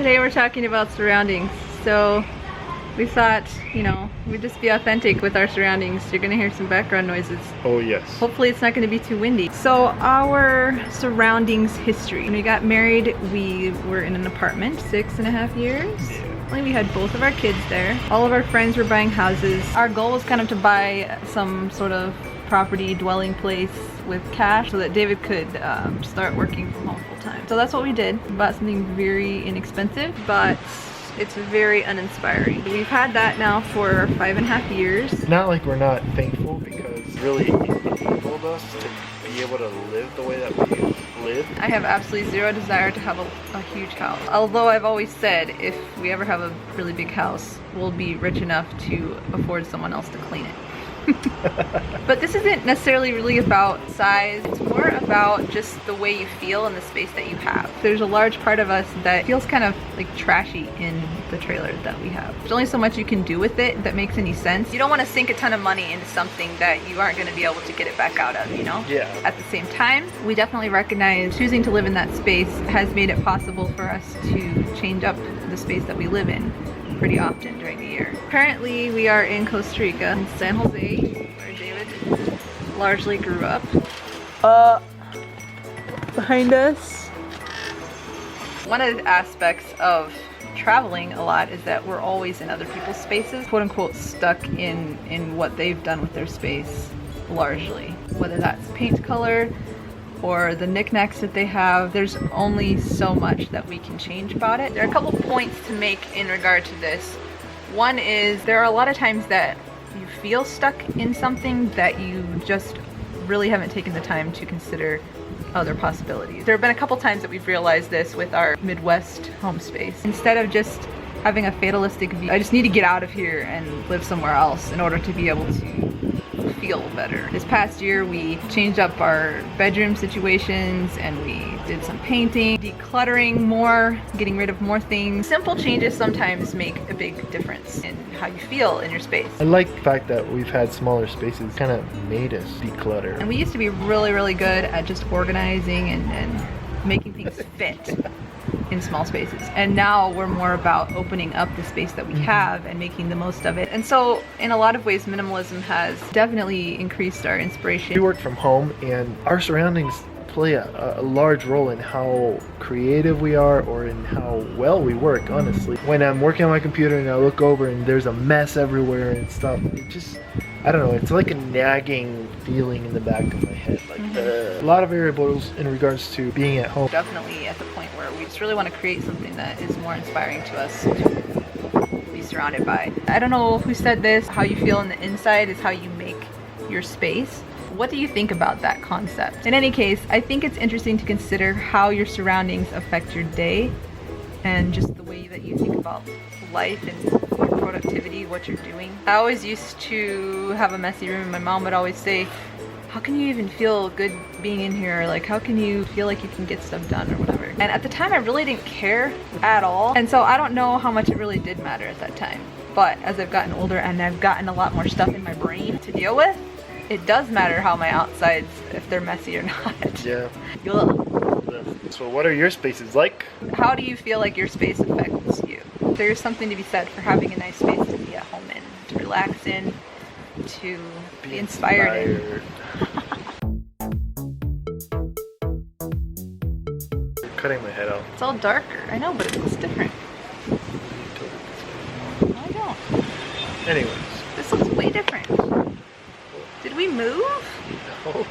Today we're talking about surroundings. So we thought, you know, we'd just be authentic with our surroundings. You're gonna hear some background noises. Oh yes. Hopefully it's not gonna be too windy. So our surroundings history. When we got married, we were in an apartment 6.5 years. Yeah. We had both of our kids there. All of our friends were buying houses. Our goal was kind of to buy some sort of property dwelling place with cash so that David could start working from home full time. So that's what we did. We bought something very inexpensive, but it's very uninspiring. We've had that now for 5.5 years. Not like we're not thankful, because really enabled us to be able to live the way that we live. I have absolutely zero desire to have a huge house. Although I've always said if we ever have a really big house, we'll be rich enough to afford someone else to clean it. But this isn't necessarily really about size. It's more about just the way you feel in the space that you have. There's a large part of us that feels kind of like trashy in the trailer that we have. There's only so much you can do with it that makes any sense. You don't want to sink a ton of money into something that you aren't going to be able to get it back out of, you know? Yeah. At the same time, we definitely recognize choosing to live in that space has made it possible for us to change up the space that we live in pretty often during the year. Currently, we are in Costa Rica, in San Jose, where David largely grew up. Behind us. One of the aspects of traveling a lot is that we're always in other people's spaces, quote unquote stuck in what they've done with their space, largely. Whether that's paint color, or the knickknacks that they have, there's only so much that we can change about it. There are a couple points to make in regard to this. One is there are a lot of times that you feel stuck in something that you just really haven't taken the time to consider other possibilities. There have been a couple times that we've realized this with our Midwest home space. Instead of just having a fatalistic view, I just need to get out of here and live somewhere else in order to be able to feel better. This past year we changed up our bedroom situations and we did some painting, decluttering more, getting rid of more things. Simple changes sometimes make a big difference in how you feel in your space. I like the fact that we've had smaller spaces, kind of made us declutter. And we used to be really good at just organizing and making things fit in small spaces, and now we're more about opening up the space that we have and making the most of it. And so in a lot of ways minimalism has definitely increased our inspiration. We work from home and our surroundings play a large role in how creative we are or in how well we work, honestly. When I'm working on my computer and I look over and there's a mess everywhere and stuff, it just, I don't know, it's like a nagging feeling in the back of my head. Like a lot of variables in regards to being at home. Definitely at the point where we just really want to create something that is more inspiring to us to be surrounded by. I don't know who said this, how you feel on the inside is how you make your space. What do you think about that concept? In any case, I think it's interesting to consider how your surroundings affect your day and just the way that you think about life and your productivity, what you're doing. I always used to have a messy room and my mom would always say, how can you even feel good being in here? Like, how can you feel like you can get stuff done or whatever? And at the time I really didn't care at all. And so I don't know how much it really did matter at that time. But as I've gotten older and I've gotten a lot more stuff in my brain to deal with, it does matter how my outsides, if they're messy or not. Yeah. You'll... So what are your spaces like? How do you feel like your space affects you? There's something to be said for having a nice space to be at home in, to relax in, to be inspired in. You're cutting my head off. It's all darker. I know, but it looks different. No, I don't. Anyways. This looks way different. Did we move? No.